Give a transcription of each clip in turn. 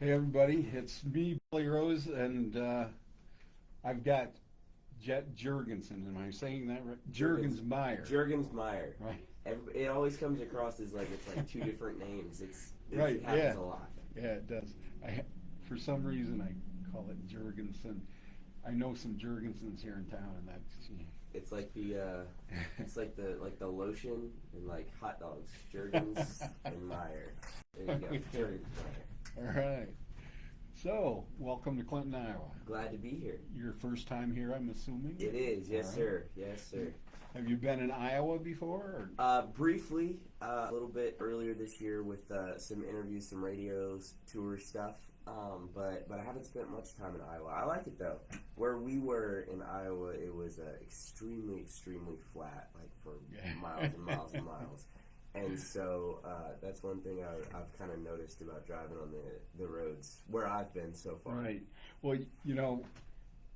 Hey everybody, it's me, Billy Rose, and I've got Jet Jurgensen. Am I saying that right? Jurgensmeyer. Jurgensmeyer. Right. It always comes across as like it's like two different names. Right. It happens Yeah. a lot. Yeah, it does. For some reason, I call it Jurgensen. I know some Jurgensens here in town, and that's It's like the lotion and like hot dogs. Jurgens and Meyer. There you go. Jurgensmeyer. all right. So, welcome to Clinton, Iowa. Glad to be here. Your first time here, I'm assuming. It is, yes, All right. sir. Yes, sir. Have you been in Iowa before? Briefly, a little bit earlier this year with some interviews, some radio tour stuff. But I haven't spent much time in Iowa. I like it though. Where we were in Iowa, it was extremely flat, like for miles and miles and miles. And so that's one thing I've kind of noticed about driving on the roads where I've been so far. Right. Well,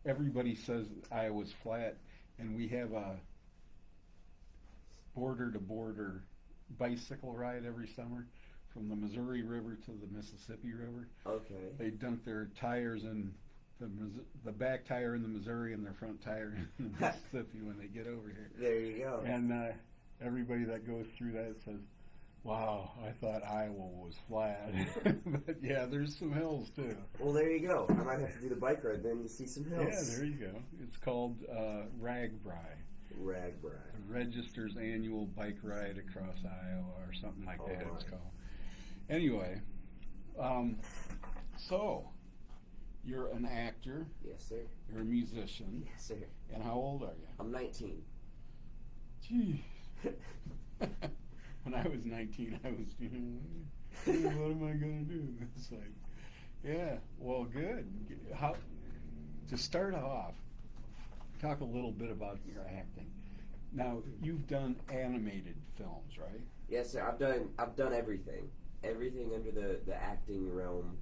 everybody says Iowa's flat, and we have a border-to-border bicycle ride every summer from the Missouri River to the Mississippi River. Okay. They dunk their tires in the back tire in the Missouri and their front tire in the Mississippi when they get over here. There you go. And everybody that goes through that says, wow, I thought Iowa was flat. But yeah, there's some hills too. Well, there you go. I might have to do the bike ride then to see some hills. Yeah, there you go. It's called RAGBRAI. RAGBRAI. The Register's Annual Bike Ride Across Iowa or something like that it's called. Anyway, so you're an actor. Yes, sir. You're a musician. Yes, sir. And how old are you? I'm 19. Gee. When I was 19, I was, what am I going to do? It's like, yeah, well, good. How to start off, talk a little bit about your acting. Now, you've done animated films, right? Yes, sir. I've done everything under the acting realm.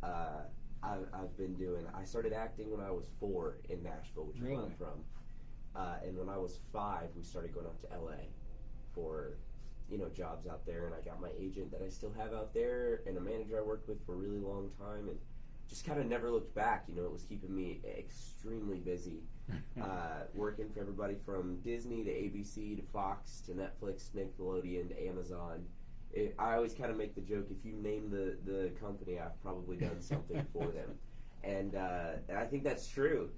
I've been doing. I started acting when I was 4 in Nashville, which is where I'm from. And when I was 5, we started going out to LA for jobs out there, and I got my agent that I still have out there, and a manager I worked with for a really long time, and just kind of never looked back. It was keeping me extremely busy, working for everybody from Disney to ABC to Fox to Netflix, Nickelodeon to Amazon. I always kind of make the joke, if you name the company, I've probably done something for them. And I think that's true,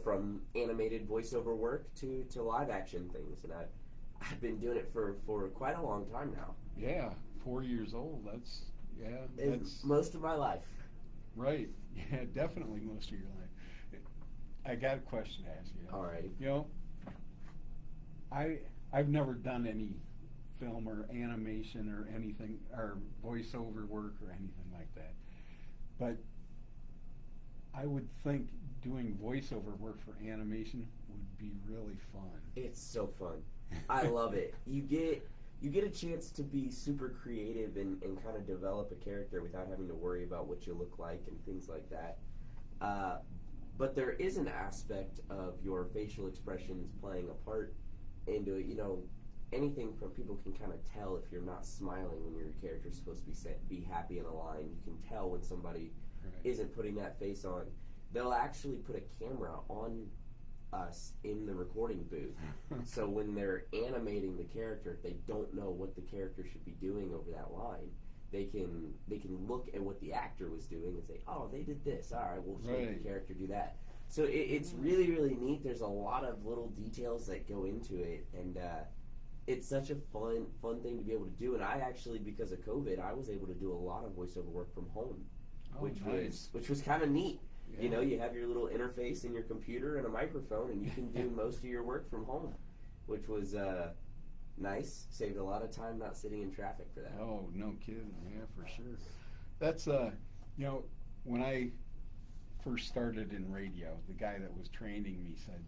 from animated voiceover work to live action things. And I've been doing it for quite a long time now. Yeah, 4 years old. That's most of my life. Right. Yeah, definitely most of your life. I got a question to ask you. All right. I've never done any film or animation or anything, or voiceover work or anything like that. But I would think doing voiceover work for animation would be really fun. It's so fun. I love it. You get a chance to be super creative and kind of develop a character without having to worry about what you look like and things like that. But there is an aspect of your facial expressions playing a part into it. Anything from people can kind of tell if you're not smiling when your character's supposed to be happy and aligned. You can tell when somebody isn't putting that face on. They'll actually put a camera on us in the recording booth. So when they're animating the character, if they don't know what the character should be doing over that line, they can look at what the actor was doing and say, oh, they did this. All right, we'll make the character do that. So it's really neat. There's a lot of little details that go into it, and it's such a fun thing to be able to do. And I actually, because of COVID, I was able to do a lot of voiceover work from home, which was kind of neat. Yeah. You have your little interface in your computer and a microphone, and you can do most of your work from home, which was nice. Saved a lot of time not sitting in traffic for that. Oh, no kidding. Yeah, for sure. That's, when I first started in radio, the guy that was training me said,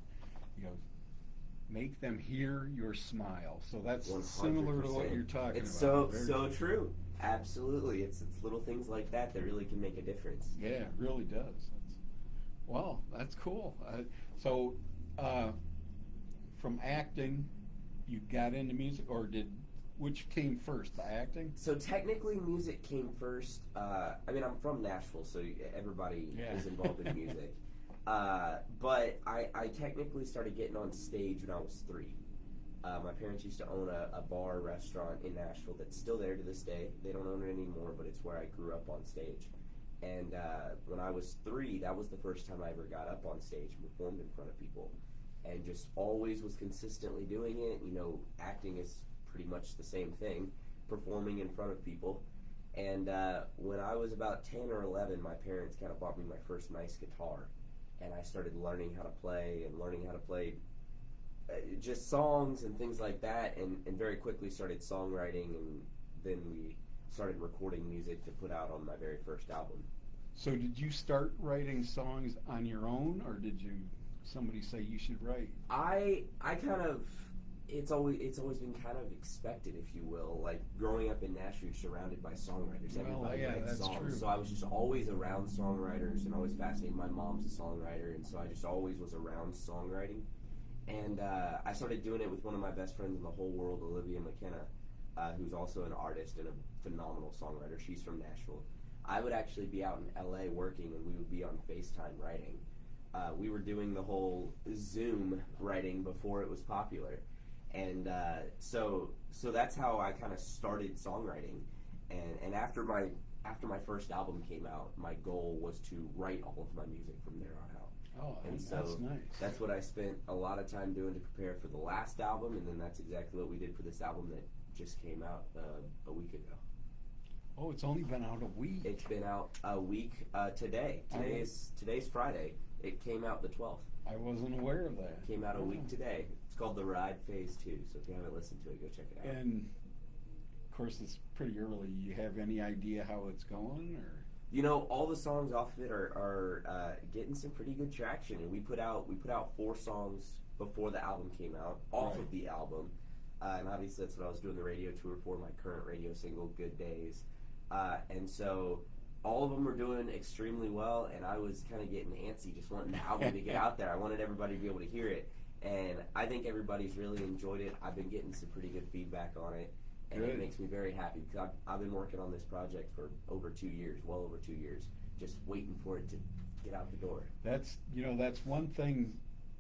make them hear your smile. So that's 100%. Similar to what you're talking about. It's so true. Absolutely. It's little things like that really can make a difference. Yeah, it really does. Well, that's cool. So, from acting, you got into music, or did which came first, the acting? So technically, music came first. I mean, I'm from Nashville, so everybody is involved in music. But I technically started getting on stage when I was 3. My parents used to own a bar restaurant in Nashville that's still there to this day. They don't own it anymore, but it's where I grew up on stage. And when I was 3, that was the first time I ever got up on stage and performed in front of people. And just always was consistently doing it. You know, acting is pretty much the same thing, performing in front of people. And when I was about 10 or 11, my parents kind of bought me my first nice guitar. And I started learning how to play just songs and things like that, and very quickly started songwriting, and then we started recording music to put out on my very first album. So did you start writing songs on your own, or did somebody say you should write? I kind of, it's always been kind of expected, if you will. Like growing up in Nashville, surrounded by songwriters. Everybody writes songs. True. So I was just always around songwriters and always fascinated. My mom's a songwriter, and so I just always was around songwriting. And I started doing it with one of my best friends in the whole world, Olivia McKenna, who's also an artist and a phenomenal songwriter. She's from Nashville. I would actually be out in LA working, and we would be on FaceTime writing. We were doing the whole Zoom writing before it was popular. And so that's how I kind of started songwriting. And after my first album came out, my goal was to write all of my music from there on out. Oh, and so that's nice. That's what I spent a lot of time doing to prepare for the last album, and then that's exactly what we did for this album that just came out a week ago. Oh, it's only been out a week. It's been out a week today. Today's Friday. It came out the 12th. I wasn't aware of that. It came out a week today. It's called The Ride Phase 2, so if you haven't listened to it, go check it out. And, of course, it's pretty early. You have any idea how it's going, or? You know, all the songs off of it are getting some pretty good traction, and we put out 4 songs before the album came out off of the album, and obviously that's what I was doing the radio tour for, my current radio single, Good Days, and so all of them were doing extremely well, and I was kind of getting antsy, just wanting the album to get out there. I wanted everybody to be able to hear it, and I think everybody's really enjoyed it. I've been getting some pretty good feedback on it. And it makes me very happy because I've been working on this project for over 2 years, well over 2 years, just waiting for it to get out the door. That's one thing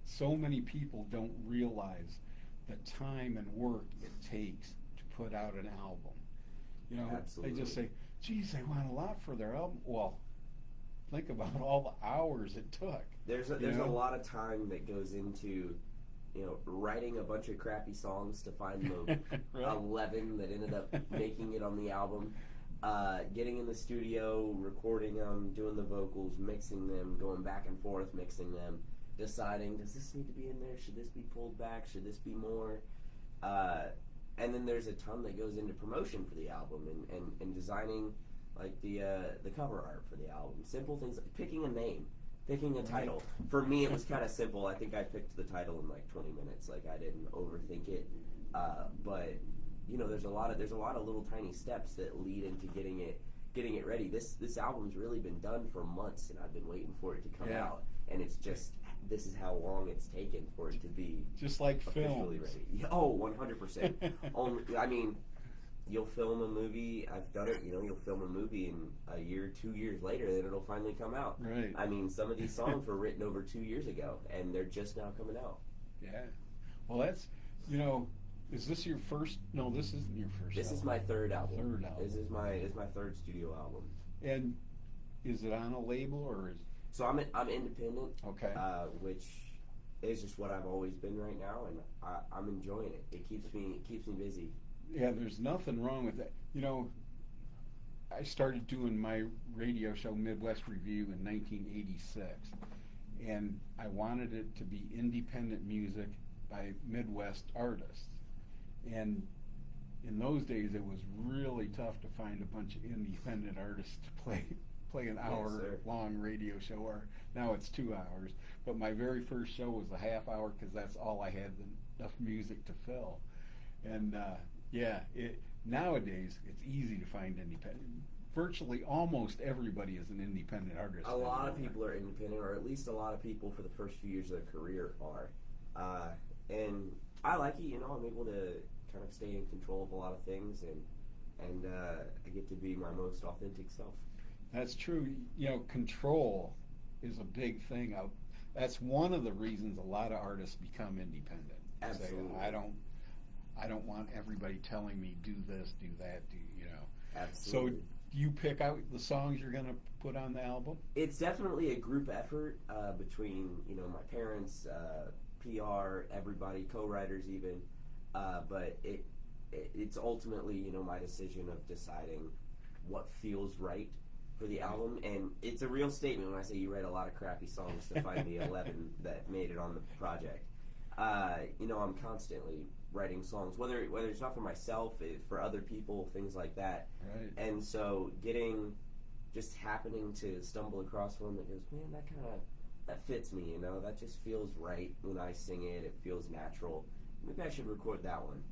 so many people don't realize, the time and work it takes to put out an album. You know, Absolutely. They just say, geez, they want a lot for their album. Well, think about all the hours it took. There's a lot of time that goes into, you know, writing a bunch of crappy songs to find the Right. 11 that ended up making it on the album, getting in the studio, recording them, doing the vocals, mixing them, going back and forth, mixing them, deciding, does this need to be in there? Should this be pulled back? Should this be more? And then there's a ton that goes into promotion for the album and designing like the cover art for the album. Simple things like picking a name. Picking a title. For me, it was kind of simple. I think I picked the title in like 20 minutes. Like I didn't overthink it. But you know, there's a lot of little tiny steps that lead into getting it ready. This album's really been done for months, and I've been waiting for it to come out. And it's just, this is how long it's taken for it to be just like officially films. ready. Oh, 100%. I mean, you'll film a movie, I've done it, you know, you'll film a movie and a year, 2 years later, then it'll finally come out. Right. I mean, some of these songs were written over 2 years ago, and they're just now coming out. Yeah. Well, that's, you know, is this your first? No, this isn't your first This album. is my third album. Third album. This is my third studio album. And is it on a label, or is? So I'm independent. Okay. Which is just what I've always been right now, and I'm enjoying it. It keeps me busy. Yeah, there's nothing wrong with that. You know, I started doing my radio show, Midwest Revue, in 1986, and I wanted it to be independent music by Midwest artists. And in those days, it was really tough to find a bunch of independent artists to play an hour-long radio show, or now it's 2 hours. But my very first show was a half hour because that's all I had enough music to fill. And nowadays it's easy to find independent. Virtually almost everybody is an independent artist. A lot of people are independent, or at least a lot of people for the first few years of their career are. And I like it, you know, I'm able to kind of stay in control of a lot of things, and I get to be my most authentic self. That's true. You know, control is a big thing. That's one of the reasons a lot of artists become independent. Absolutely. Say, I don't want everybody telling me do this, do that, you know. Absolutely. So you pick out the songs you're going to put on the album? It's definitely a group effort between, you know, my parents, PR, everybody, co-writers even. But it's ultimately, you know, my decision of deciding what feels right for the album. And it's a real statement when I say you write a lot of crappy songs to find the 11 that made it on the project. You know, I'm constantly writing songs, whether it's not for myself, for other people, things like that. Right. And so just happening to stumble across one that goes, man, that fits me, you know, that just feels right when I sing it. It feels natural. Maybe I should record that one.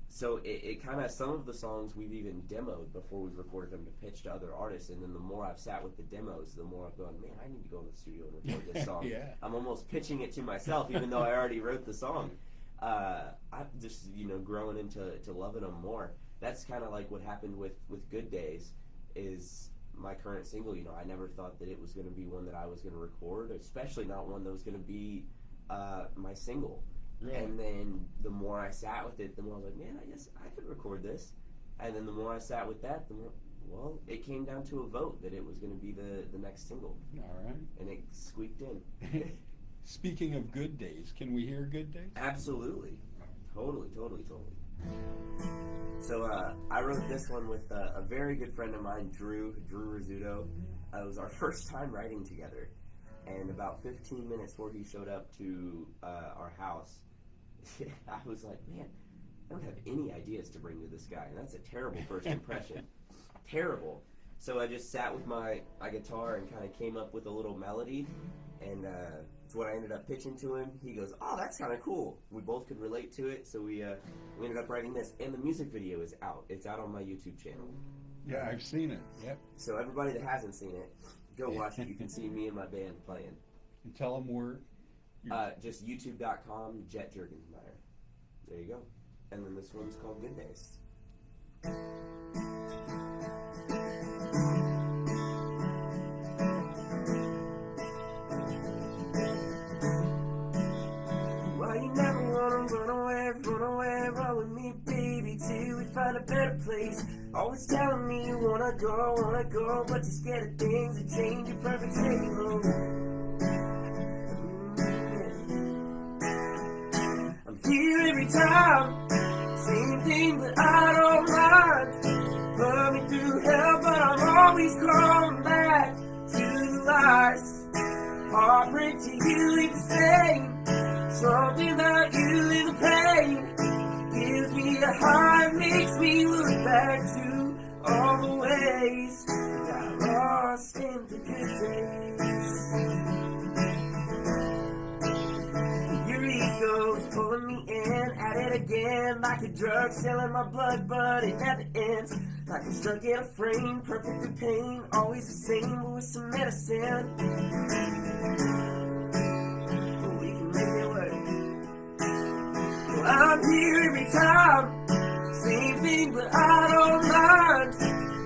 So it kind of, some of the songs we've even demoed before we've recorded them to pitch to other artists, and then the more I've sat with the demos, the more I've gone, man, I need to go in the studio and record this song. Yeah. I'm almost pitching it to myself, even though I already wrote the song. I'm just, you know, growing into loving them more. That's kind of like what happened with Good Days, is my current single. You know, I never thought that it was going to be one that I was going to record, especially not one that was going to be my single. Yeah. And then the more I sat with it, the more I was like, man, I guess I could record this. And then the more I sat with that, the more, well, it came down to a vote that it was going to be the next single. All right. And it squeaked in. Speaking of Good Days, can we hear Good Days? Absolutely. Totally. So I wrote this one with a very good friend of mine, Drew Rizzuto. It was our first time writing together. And about 15 minutes before he showed up to our house, I was like, man, I don't have any ideas to bring to this guy. And that's a terrible first impression. Terrible. So I just sat with my guitar and kind of came up with a little melody. And it's what I ended up pitching to him. He goes, oh, that's kind of cool. We both could relate to it. So we ended up writing this. And the music video is out. It's out on my YouTube channel. Yeah, I've seen it. Yep. So everybody that hasn't seen it, go watch it. You can see me and my band playing. And tell them where. Just youtube.com, Jet Jurgensmeyer. There you go. And then this one's called Good Days. Why you never wanna run away, run with me, baby, till we find a better place. Always telling me you wanna go, but you're scared of things that change your perfect state. I'm here every time, same thing, but I don't mind. Put me through hell, but I'm always coming back to the lies. Heartbreak to you ain't the same. Something about you in the pain gives me a high, makes me look back to all the ways I got lost in the good days. Your ego's pulling me in, at it again, like a drug selling my blood, but it never ends. Like I'm stuck in a frame, perfect in pain, always the same, but with some medicine. But we can make it work. Well, I'm here every time, same thing, but I don't mind.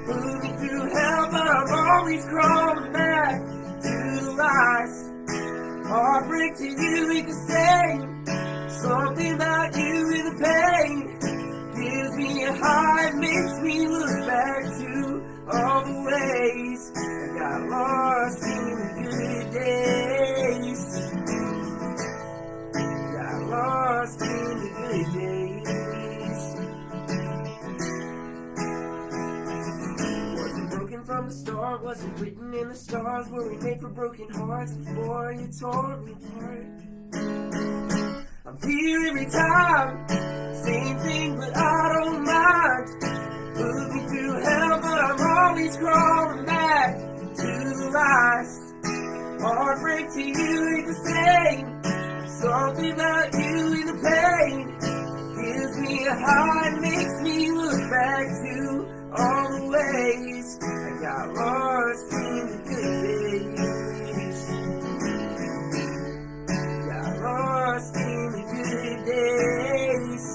Moving through hell, but I'm always crawling back to the lies. Heartbreak to you ain't the same. Something about you in the pain gives me a high, makes me look back to all the ways I got lost in the good days. Got lost in the good days. Wasn't broken from the start, wasn't written in the stars. Were we made for broken hearts before you tore me apart? I'm here every time, same thing, but I don't mind. Put me through hell, but I'm always crawling back to the lies. Heartbreak to you ain't the same. Something about you in the pain gives me a high, makes me look back to all the ways I got lost in the good days. Got lost in the good days.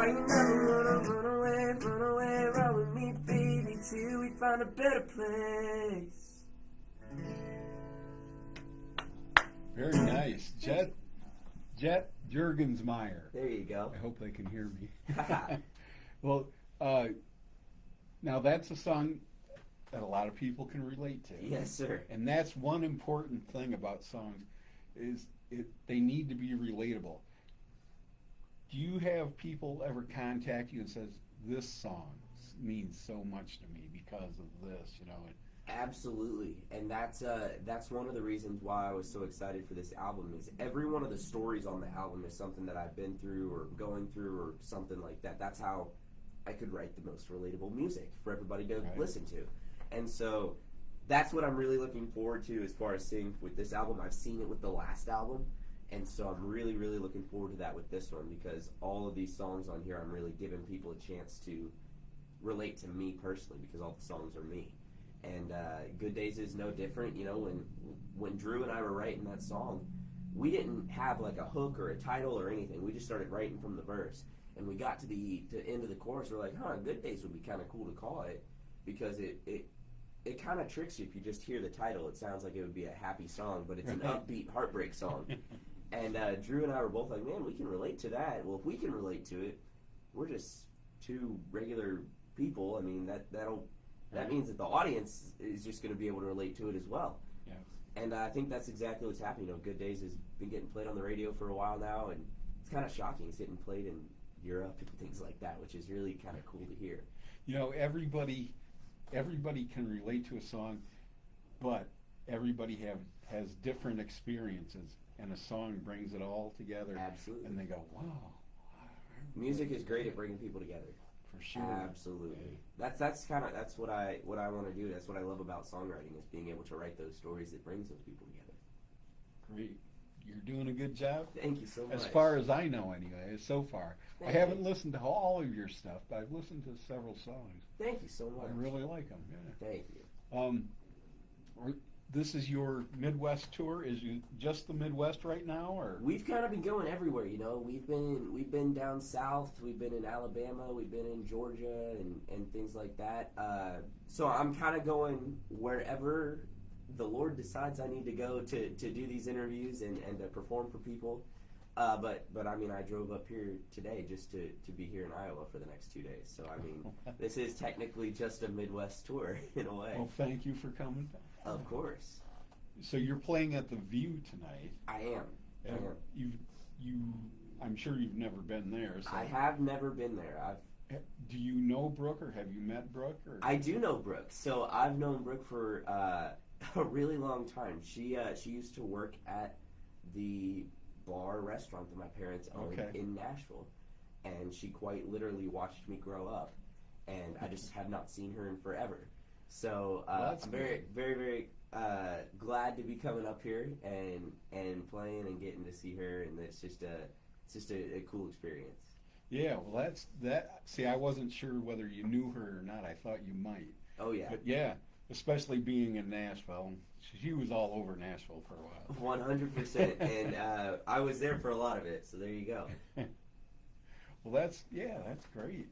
Why you never run away, run with me, baby, till we find a better place. Very nice. Jet Jurgensmeyer. There you go. I hope they can hear me. Well, now that's a song that a lot of people can relate to. Yes, sir. And that's one important thing about songs is they need to be relatable. Do you have people ever contact you and says, this song means so much to me because of this, you know? Absolutely, and that's one of the reasons why I was so excited for this album. Is every one of the stories on the album is something that I've been through or going through or something like that. That's how I could write the most relatable music for everybody to listen to, and so that's what I'm really looking forward to as far as seeing with this album. I've seen it with the last album, and so I'm really, really looking forward to that with this one because all of these songs on here, I'm really giving people a chance to relate to me personally because all the songs are me. And Good Days is no different. You know, when Drew and I were writing that song, we didn't have like a hook or a title or anything. We just started writing from the verse. And we got to the end of the chorus, we're like, Good Days would be kind of cool to call it because it kind of tricks you if you just hear the title. It sounds like it would be a happy song, but it's an upbeat heartbreak song. And Drew and I were both like, man, we can relate to that. Well, if we can relate to it, we're just two regular people. I mean, that means that the audience is just going to be able to relate to it as well. Yeah. And I think that's exactly what's happening. You know, Good Days has been getting played on the radio for a while now, and it's kind of shocking. It's getting played in Europe and things like that, which is really kind of cool to hear. You know, everybody can relate to a song, but everybody has different experiences, and a song brings it all together. Absolutely. And they go, wow. Music is great at bringing people together. For sure. Absolutely. That's what I want to do. That's what I love about songwriting is being able to write those stories that brings those people together. Great. You're doing a good job. Thank you so much. As far as I know, anyway, so far. I haven't listened to all of your stuff, but I've listened to several songs. Thank you so much. I really like them. Yeah. Thank you. This is your Midwest tour. Is you just the Midwest right now, or we've kind of been going everywhere? You know, we've been down south. We've been in Alabama. We've been in Georgia and things like that. So I'm kind of going wherever the Lord decides I need to go to do these interviews and to perform for people. But I mean, I drove up here today just to be here in Iowa for the next 2 days. So I mean, this is technically just a Midwest tour in a way. Well, thank you for coming. Of course. So you're playing at the Revue tonight. I am. I'm sure you've never been there. So. I have never been there. Do you know Brooke, or have you met Brooke? Or? I do know Brooke. So I've known Brooke for a really long time. She used to work at the bar restaurant that my parents owned in Nashville, and she quite literally watched me grow up, and I just have not seen her in forever. So I'm very, very, very glad to be coming up here and playing and getting to see her, and it's just a cool experience. Yeah, well, See, I wasn't sure whether you knew her or not. I thought you might. Oh yeah. But yeah, especially being in Nashville. She was all over Nashville for a while. 100%, and I was there for a lot of it. So there you go. Well, that's great.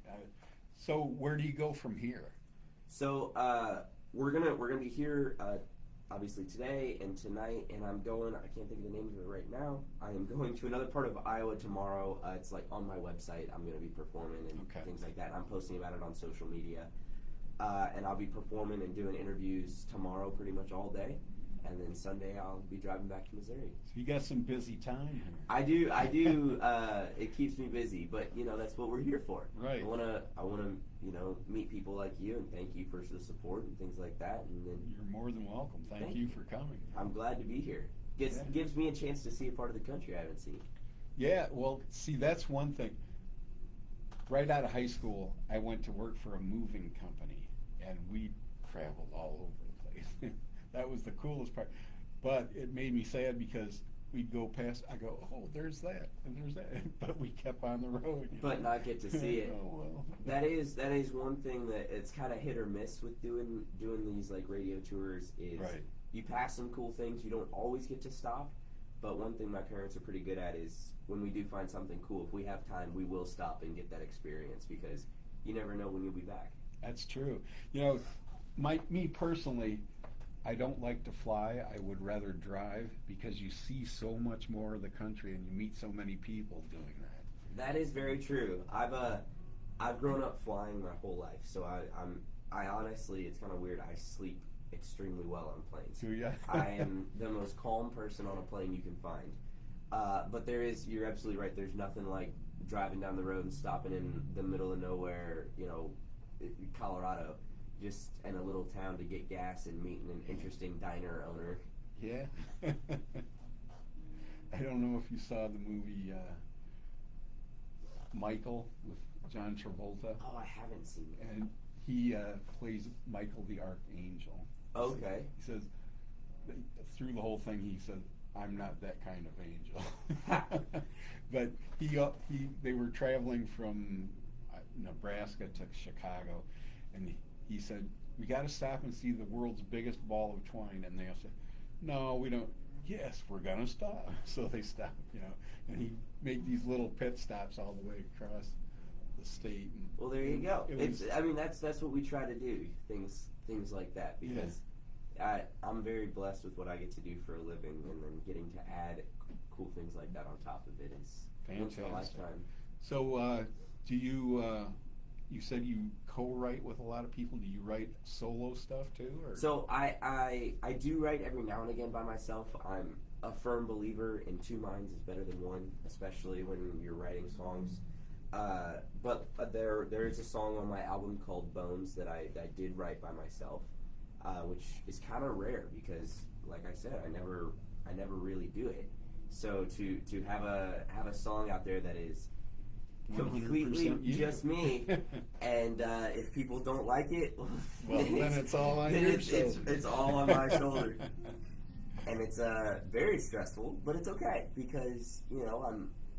So where do you go from here? So we're gonna be here obviously today and tonight, and I'm going. I can't think of the name of it right now. I am going to another part of Iowa tomorrow. It's like on my website. I'm going to be performing and things like that. I'm posting about it on social media, and I'll be performing and doing interviews tomorrow, pretty much all day. And then Sunday I'll be driving back to Missouri. So you got some busy time here. I do. It keeps me busy, but you know that's what we're here for. Right. I wanna meet people like you and thank you for the support and things like that. And then you're more than welcome. Thank you for coming. I'm glad to be here. Gives me a chance to see a part of the country I haven't seen. Yeah. Well, see, that's one thing. Right out of high school, I went to work for a moving company, and we traveled all over the place. That was the coolest part. But it made me sad because we'd go past, I go, oh, there's that, and there's that. But we kept on the road. But not get to see it. Oh, well. That is one thing that it's kind of hit or miss with doing these like radio tours is you pass some cool things. You don't always get to stop. But one thing my parents are pretty good at is when we do find something cool, if we have time, we will stop and get that experience because you never know when you'll be back. That's true. Me personally, I don't like to fly. I would rather drive because you see so much more of the country and you meet so many people doing that. That is very true. I've grown up flying my whole life, so I honestly, it's kind of weird. I sleep extremely well on planes. Do ya? I am the most calm person on a plane you can find. But you're absolutely right. There's nothing like driving down the road and stopping in the middle of nowhere, Colorado, just in a little town to get gas and meeting an interesting diner owner. Yeah. I don't know if you saw the movie Michael with John Travolta. Oh, I haven't seen it. And he plays Michael the Archangel. Okay. He says, through the whole thing, he says, "I'm not that kind of angel." But they were traveling from Nebraska to Chicago, and he said, "We got to stop and see the world's biggest ball of twine." And they all said, "No, we don't." "Yes, we're gonna stop." So they stopped, and he made these little pit stops all the way across the state. And well, there you go. Was, That's what we try to do. Things like that, because I'm very blessed with what I get to do for a living, and then getting to add cool things like that on top of it is once in a lifetime. So, do you? You said you co-write with a lot of people. Do you write solo stuff too? Or? So I do write every now and again by myself. I'm a firm believer in two minds is better than one, especially when you're writing songs. But there is a song on my album called Bones that I did write by myself, which is kind of rare because, like I said, I never really do it. So to have a song out there that is completely just me, and if people don't like it, well, then it's all on your shoulders. It's all on my shoulder, and it's very stressful, but it's okay because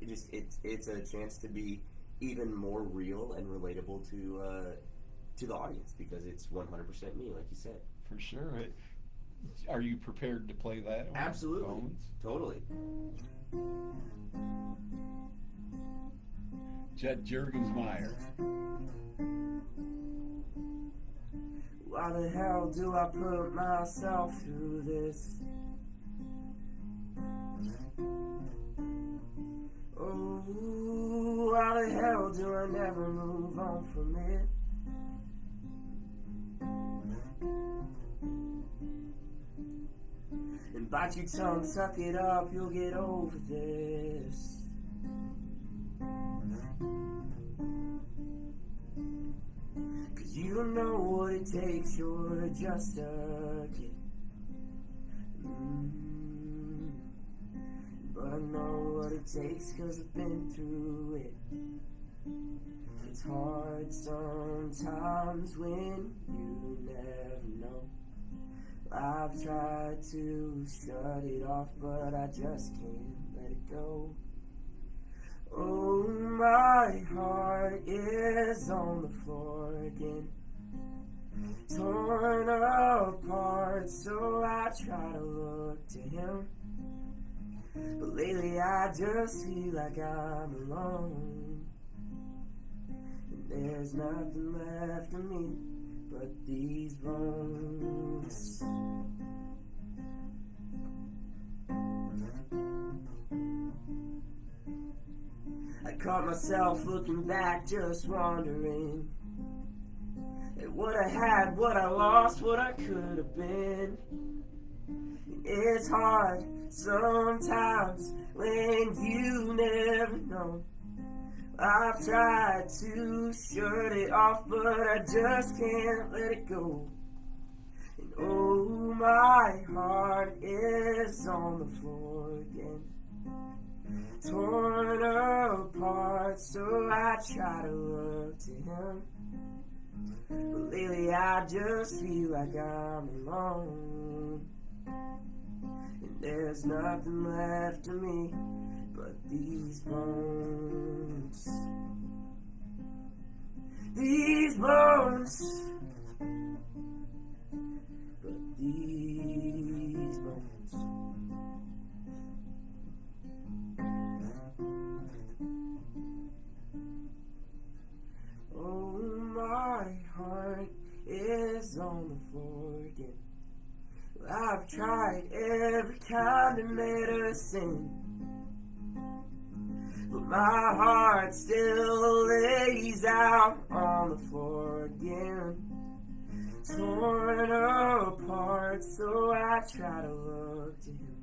it's a chance to be even more real and relatable to the audience because it's 100% me, like you said. For sure. Are you prepared to play that? Absolutely. Bones? Totally. Jurgensmeyer. Why the hell do I put myself through this? Oh, why the hell do I never move on from it? And bite your tongue, suck it up, you'll get over this. Cause you don't know what it takes, you're just a kid. But I know what it takes cause I've been through it. It's hard sometimes when you never know. I've tried to shut it off, but I just can't let it go. Oh, my heart is on the floor again, torn apart, so I try to look to him. But lately I just feel like I'm alone, and there's nothing left of me but these bones. I caught myself looking back, just wondering at what I had, what I lost, what I could have been. It's hard sometimes when you never know. I've tried to shut it off, but I just can't let it go. And oh, my heart is on the floor again, torn apart, so I try to look to him. But lately I just feel like I'm alone, and there's nothing left of me but these bones. These bones. But these bones. tried every kind of medicine, but my heart still lays out on the floor again, torn apart, so I try to look to him.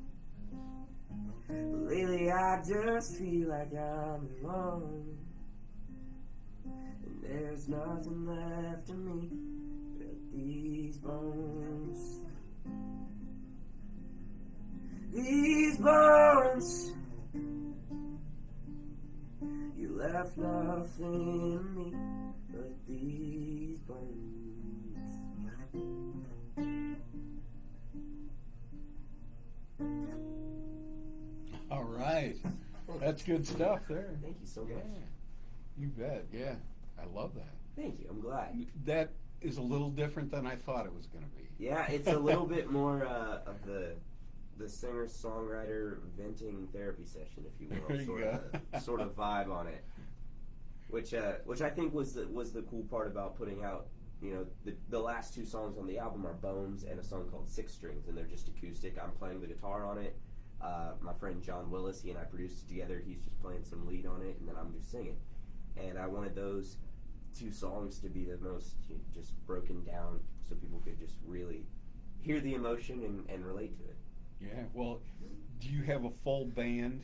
But lately I just feel like I'm alone, and there's nothing left of me but these bones. These bones, you left nothing in me but these bones. All right. That's good stuff there. Thank you so much. You bet. Yeah. I love that. Thank you. I'm glad. That is a little different than I thought it was going to be. Yeah, it's a little bit more of the singer-songwriter venting therapy session, if you There will, you sort of vibe on it, which I think was the cool part about putting out. You know, the last two songs on the album are Bones and a song called Six Strings, and they're just acoustic. I'm playing the guitar on it. My friend John Willis, he and I produced it together. He's just playing some lead on it, and then I'm just singing. And I wanted those two songs to be the most just broken down, so people could just really hear the emotion and relate to it. Yeah. Well, do you have a full band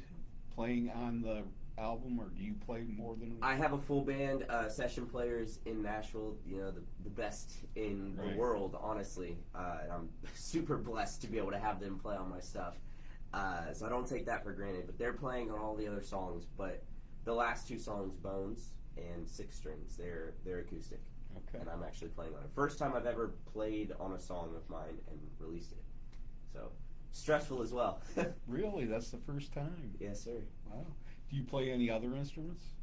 playing on the album, or do you play more than? I have a full band, session players in Nashville. You know, the best in the world, honestly. And I'm super blessed to be able to have them play on my stuff. So I don't take that for granted. But they're playing on all the other songs. But the last two songs, Bones and Six Strings, they're acoustic. Okay. And I'm actually playing on it. First time I've ever played on a song of mine and released it. So stressful as well. Really? That's the first time? Yes, sir. Wow. Do you play any other instruments?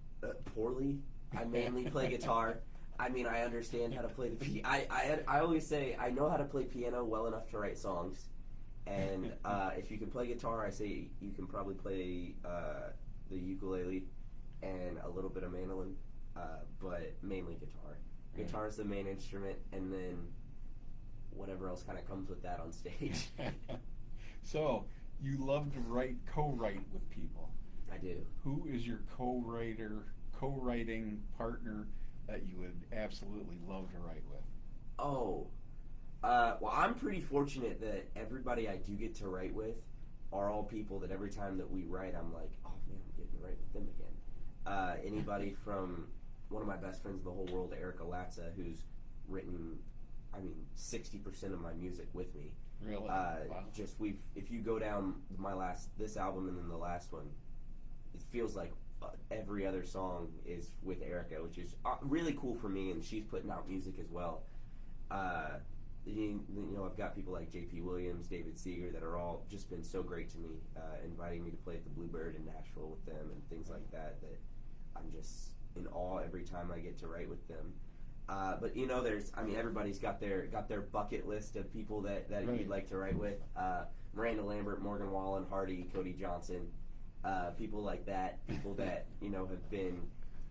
Poorly. I mainly play guitar. I mean, I understand how to play the I always say I know how to play piano well enough to write songs. And if you can play guitar, I say you can probably play the ukulele and a little bit of mandolin, but mainly guitar. Guitar is the main instrument, and then whatever else kind of comes with that on stage. So, you love to co-write with people. I do. Who is your co-writing partner that you would absolutely love to write with? Oh, well, I'm pretty fortunate that everybody I do get to write with are all people that every time that we write, I'm like, oh man, I'm getting to write with them again. Anybody from one of my best friends in the whole world, Erica Latza, who's written, 60% of my music with me. Really? Wow. Just if you go down this album and then the last one, it feels like every other song is with Erica, which is really cool for me, and she's putting out music as well. I've got people like J.P. Williams, David Seeger that are all just been so great to me, inviting me to play at the Bluebird in Nashville with them and things like that I'm just in awe every time I get to write with them. But everybody's got their bucket list of people that right. you'd like to write with. Miranda Lambert, Morgan Wallen, Hardy, Cody Johnson, people like that, people that have been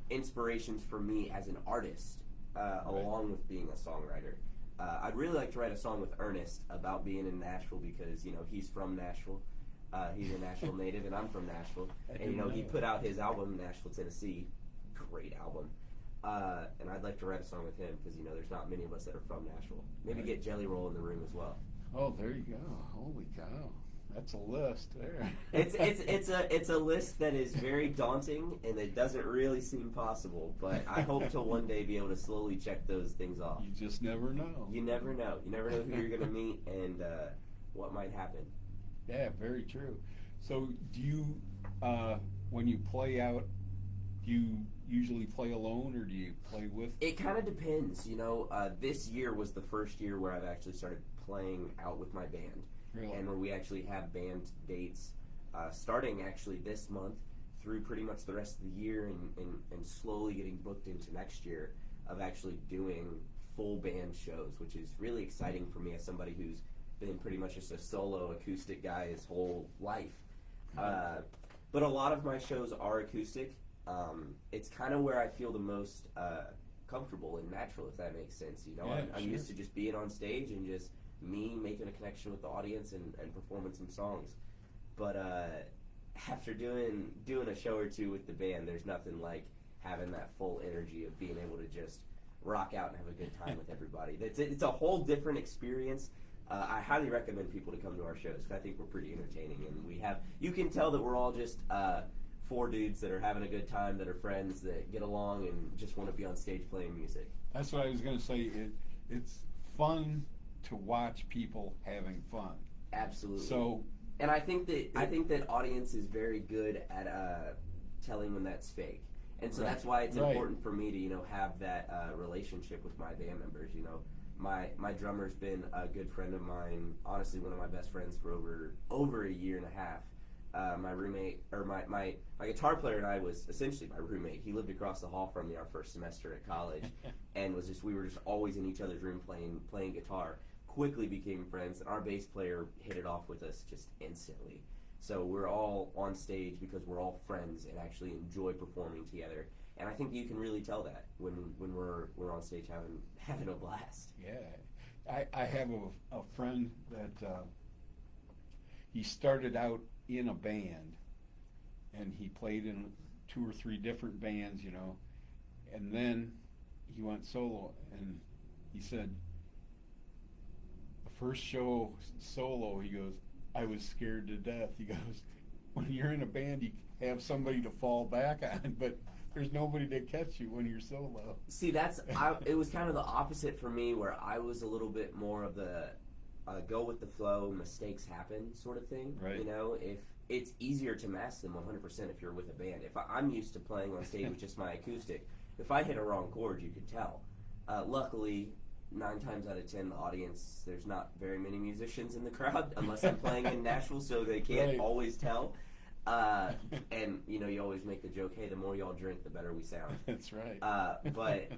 inspirations for me as an artist, along with being a songwriter. I'd really like to write a song with Ernest about being in Nashville because he's from Nashville. He's a Nashville native, and I'm from Nashville. And he put out his album Nashville, Tennessee. Great album. And I'd like to write a song with him because there's not many of us that are from Nashville. Maybe get Jelly Roll in the room as well. Oh, there you go. Holy cow. That's a list there. It's a list that is very daunting and it doesn't really seem possible, but I hope to one day be able to slowly check those things off. You just never know. You never know. You never know who you're going to meet and what might happen. Yeah, very true. So do you, when you play out, do you usually play alone or do you play with? It kind of depends. This year was the first year where I've actually started playing out with my band. Really? And where we actually have band dates starting actually this month through pretty much the rest of the year and slowly getting booked into next year of actually doing full band shows, which is really exciting for me as somebody who's been pretty much just a solo acoustic guy his whole life. But a lot of my shows are acoustic. It's kind of where I feel the most comfortable and natural, if that makes sense. Yeah, I'm sure. used to just being on stage and just me making a connection with the audience and performing some songs. But after doing a show or two with the band, there's nothing like having that full energy of being able to just rock out and have a good time with everybody. It's a whole different experience. I highly recommend people to come to our shows because I think we're pretty entertaining, and you can tell that we're all just 4 dudes that are having a good time, that are friends, that get along and just want to be on stage playing music. That's what I was going to say. It's fun to watch people having fun. Absolutely. So, and I think that audience is very good at telling when that's fake, and so that's why it's important for me to have that relationship with my band members. My drummer's been a good friend of mine, honestly one of my best friends for over a year and a half. My roommate, or my guitar player and I was essentially my roommate. He lived across the hall from me our first semester at college, and we were just always in each other's room playing guitar. Quickly became friends, and our bass player hit it off with us just instantly. So we're all on stage because we're all friends and actually enjoy performing together. And I think you can really tell that when we're on stage having a blast. Yeah, I have a friend that he started out in a band, and he played in 2 or 3 different bands, and then he went solo, and he said the first show solo, he goes, I was scared to death. He goes, when you're in a band, you have somebody to fall back on, but there's nobody to catch you when you're solo. See, it was kind of the opposite for me, where I was a little bit more of the go with the flow, mistakes happen sort of thing. Right. If it's easier to mask them 100% if you're with a band. If I'm used to playing on stage with just my acoustic, if I hit a wrong chord, you could tell. Luckily, 9 times out of 10, the audience, there's not very many musicians in the crowd unless I'm playing in Nashville, so they can't always tell. And you always make the joke, hey, the more y'all drink, the better we sound. That's right. But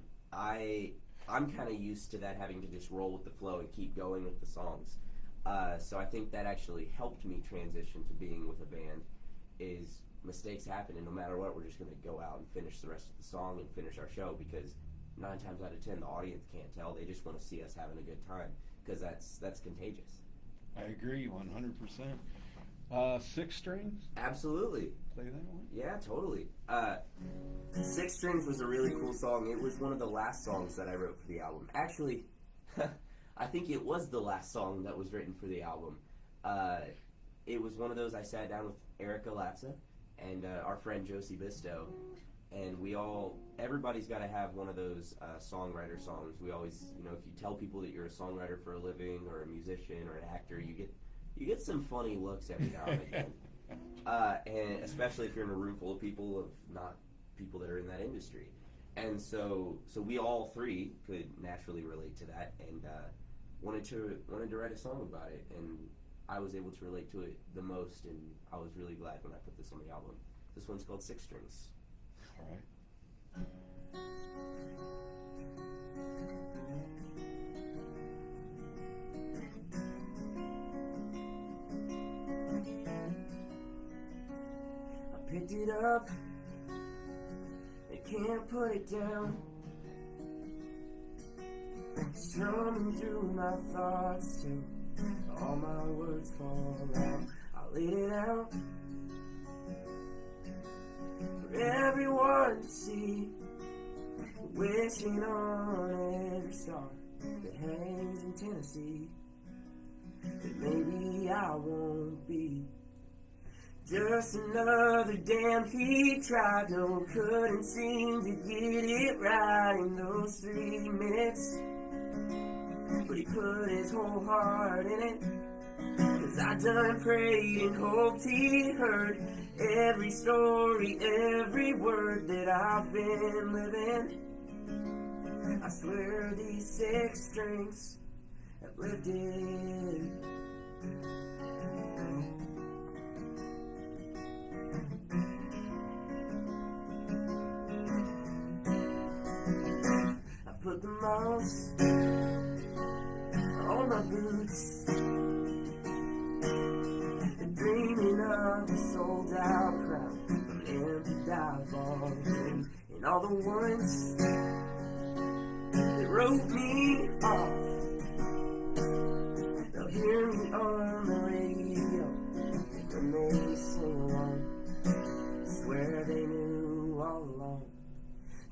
I'm kind of used to that, having to just roll with the flow and keep going with the songs. So I think that actually helped me transition to being with a band. Is mistakes happen, and no matter what, we're just going to go out and finish the rest of the song and finish our show, because 9 times out of 10, the audience can't tell. They just want to see us having a good time, because that's contagious. I agree 100%. 6 Strings? Absolutely. Play that one? Yeah, totally. 6 Strings was a really cool song. It was one of the last songs that I wrote for the album. Actually, I think it was the last song that was written for the album. It was one of those, I sat down with Erica Latza and our friend Josie Bisto, and everybody's got to have one of those songwriter songs. We always, if you tell people that you're a songwriter for a living, or a musician, or an actor, you get some funny looks every now and again. And especially if you're in a room full of people, not people that are in that industry. And so we all 3 could naturally relate to that, and wanted to write a song about it, and I was able to relate to it the most, and I was really glad when I put this on the album. This one's called 6 Strings. All right. I picked it up, I can't put it down. Strumming through my thoughts till all my words fall out. I laid it out for everyone to see, wishing on every star that hangs in Tennessee, that maybe I won't be just another damn he tried, though couldn't seem to get it right in those 3 minutes. But he put his whole heart in it, 'cause I done prayed and hoped he heard every story, every word that I've been living. I swear these 6 strings have lifted. I put the mouse on my boots, and dreaming of a sold out crowd, an empty dive bar, and all the ones that wrote me off. hear me on the radio when they sing along. Swear they knew all along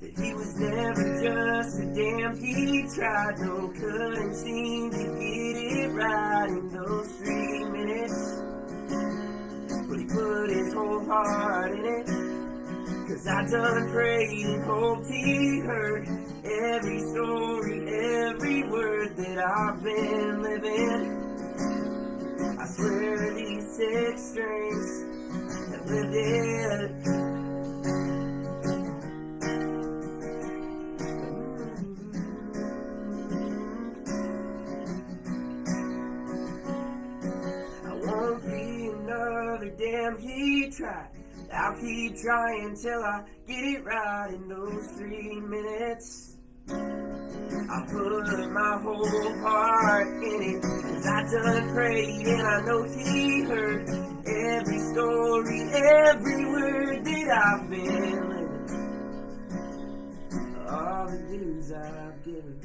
that he was never just a damn. He tried, no, couldn't seem to get it right in those 3 minutes. But he put his whole heart in it. 'Cause I done prayed and hoped he heard every story, every word that I've been living. I swear these 6 strings have lived it. I won't be another damn. He tried. I'll keep trying till I get it right in those 3 minutes. I put my whole heart in it, 'cause I done prayed and I know he heard every story, every word that I've been living. All the dues I've given,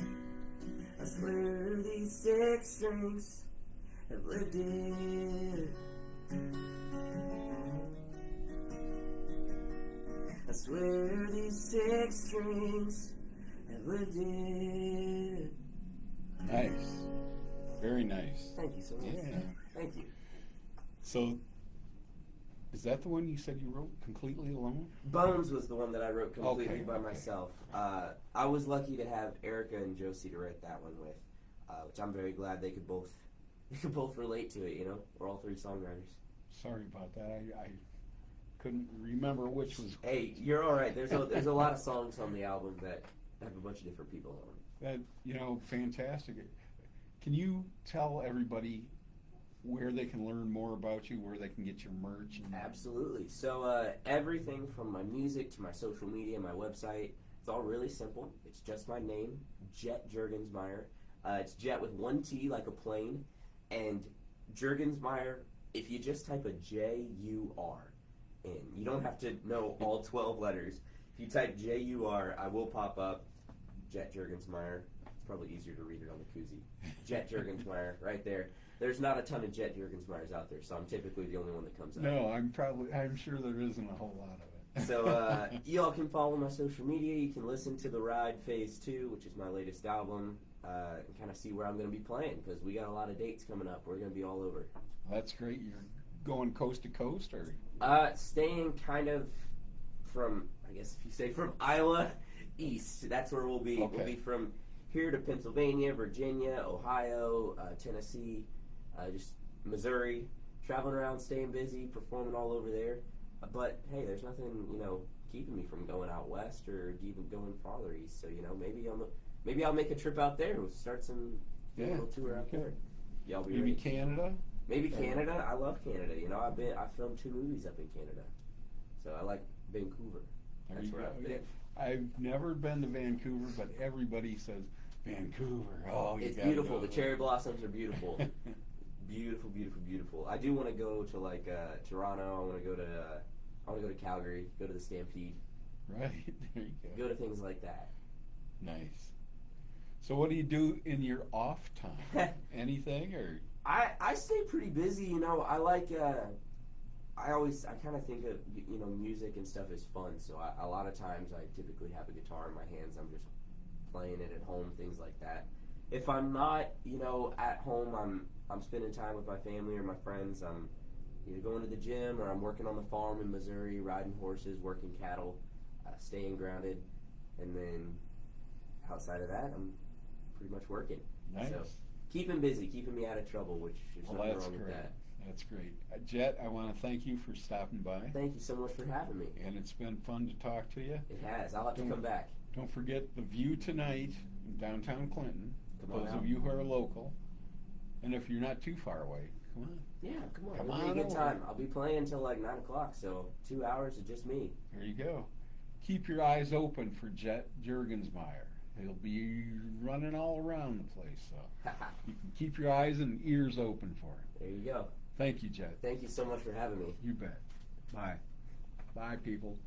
I swear these 6 strings have lived it. I swear these 6 strings have lived it. Nice. Very nice. Thank you so much. Yeah. Thank you. So, is that the one you said you wrote completely alone? Bones was the one that I wrote completely Okay, by okay. myself. I was lucky to have Erica and Josie to write that one with, which I'm very glad they could both relate to it. You know, we're all 3 songwriters. Sorry about that. I couldn't remember which was. Hey, you're all right. There's a lot of songs on the album that have a bunch of different people on them. That, fantastic. Can you tell everybody where they can learn more about you, where they can get your merch? Absolutely. So everything from my music to my social media, my website, it's all really simple. It's just my name, Jet Jurgensmeyer. It's Jet with 1 T like a plane, and Jurgensmeyer, if you just type a J-U-R in, you don't have to know all 12 letters. If you type J-U-R, I will pop up Jet Jurgensmeyer. It's probably easier to read it on the koozie. Jet Jurgensmeyer, right there. There's not a ton of Jet Jurgensmeyers out there, so I'm typically the only one that comes up. No, I'm sure there isn't a whole lot of it. So y'all can follow my social media. You can listen to The Ride Phase 2, which is my latest album, and kind of see where I'm going to be playing, because we got a lot of dates coming up. We're going to be all over. That's great. You're going coast to coast, or? Staying kind of from, I guess if you say from Iowa east, that's where we'll be. Okay. We'll be from here to Pennsylvania, Virginia, Ohio, Tennessee, just Missouri, traveling around, staying busy, performing all over there. But hey, there's nothing, keeping me from going out west or even going farther east. So, maybe I'll make a trip out there. We'll start some little tour out there. Y'all be Maybe ready? Canada? Maybe Canada. I love Canada. I filmed 2 movies up in Canada, so I like Vancouver. There That's you where go. I've been. I've never been to Vancouver, but everybody says Vancouver. Oh, It's gotta beautiful. go. The cherry blossoms are beautiful. Beautiful, beautiful, beautiful. I do want to go to Toronto. I want to go to Calgary. Go to the Stampede. Right, there you go. Go to things like that. Nice. So what do you do in your off time? Anything, or? I stay pretty busy. I like. I kind of think of music and stuff as fun. So a lot of times I typically have a guitar in my hands. I'm just playing it at home, things like that. If I'm not, at home, I'm spending time with my family or my friends. I'm either going to the gym or I'm working on the farm in Missouri, riding horses, working cattle, staying grounded, and then outside of that, I'm pretty much working. Nice. So keeping busy, keeping me out of trouble, which is nothing That's wrong with great. that. That's great. Jet, I want to thank you for stopping by. Thank you so much for having me. And it's been fun to talk to you. It has. I'll have to come back. Don't forget the View tonight in downtown Clinton, Come for on those out. of you who are local. And if you're not too far away, come on. Yeah, come on. Come It'll be on a good over. time. I'll be playing until like 9 o'clock, so 2 hours of just me. There you go. Keep your eyes open for Jet Jurgensmeyer. He'll be running all around the place, so you can keep your eyes and ears open for him. There you go. Thank you, Jet. Thank you so much for having me. You bet. Bye. Bye, people.